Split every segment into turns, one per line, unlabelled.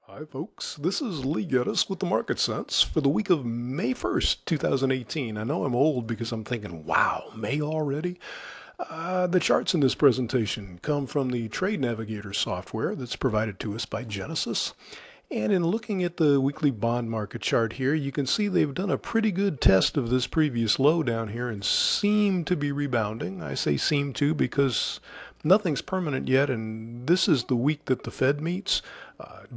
Hi, folks. This is Lee Gettess with the Market Sense for the week of May 1st, 2018. I know I'm old because I'm thinking, wow, May already? The charts in this presentation come from the Trade Navigator software that's provided to us by Gettess. And in looking at the weekly bond market chart here, you can see they've done a pretty good test of this previous low down here and seem to be rebounding. I say seem to because nothing's permanent yet, and this is the week that the Fed meets.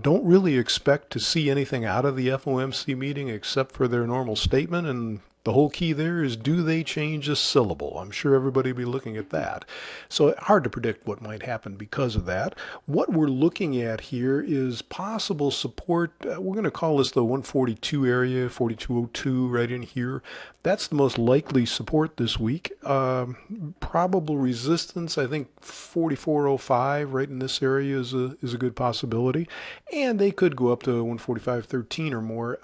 Don't really expect to see anything out of the FOMC meeting except for their normal statement, and the whole key there is, do they change a syllable? I'm sure everybody will be looking at that. So hard to predict what might happen because of that. What we're looking at here is possible support. We're going to call this the 142 area, 4202 right in here. That's the most likely support this week. Probable resistance, I think 4405 right in this area is a good possibility. And they could go up to 145.13 or more.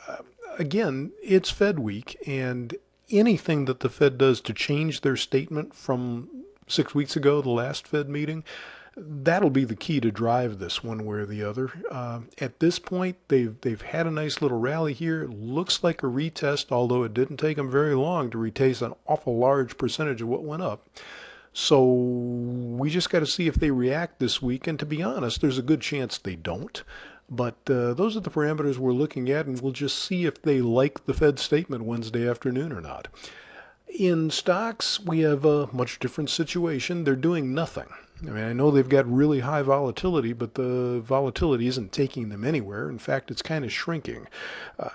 Again, it's Fed week, and anything that the Fed does to change their statement from 6 weeks ago, the last Fed meeting, that'll be the key to drive this one way or the other. At this point, they've had a nice little rally here. It looks like a retest, although it didn't take them very long to retest an awful large percentage of what went up. So we just got to see if they react this week, and to be honest, there's a good chance they don't. But those are the parameters we're looking at, and we'll just see if they like the Fed statement Wednesday afternoon or not. In stocks, we have a much different situation. They're doing nothing. I mean, I know they've got really high volatility, but the volatility isn't taking them anywhere. In fact, it's kind of shrinking.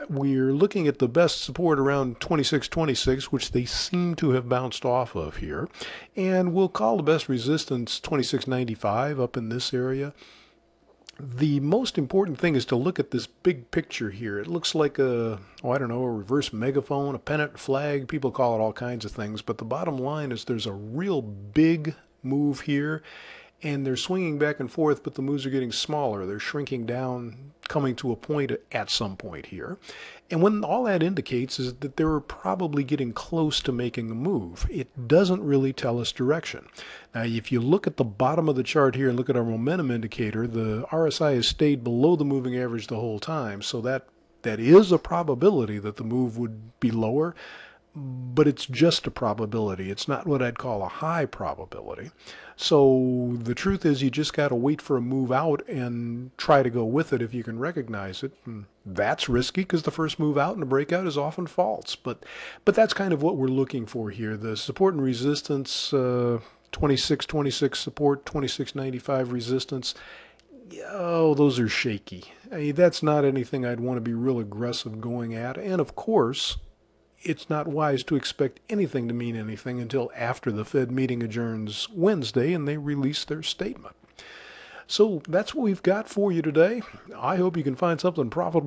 We're looking at the best support around 26.26, which they seem to have bounced off of here. And we'll call the best resistance 26.95 up in this area. The most important thing is to look at this big picture here. It looks like I don't know, a reverse megaphone, a pennant flag. People call it all kinds of things. But the bottom line is there's a real big move here, and they're swinging back and forth, but the moves are getting smaller. They're shrinking down, coming to a point at some point here. And when all that indicates is that they're probably getting close to making a move. It doesn't really tell us direction. Now, if you look at the bottom of the chart here and look at our momentum indicator, the RSI has stayed below the moving average the whole time. So that is a probability that the move would be lower, but it's just a probability. It's not what I'd call a high probability. So the truth is you just got to wait for a move out and try to go with it if you can recognize it. And that's risky because the first move out in a breakout is often false. But that's kind of what we're looking for here. The support and resistance, 26.26 support, 26.95 resistance. Oh, those are shaky. I mean, that's not anything I'd want to be real aggressive going at. And of course, it's not wise to expect anything to mean anything until after the Fed meeting adjourns Wednesday and they release their statement. So that's what we've got for you today. I hope you can find something profitable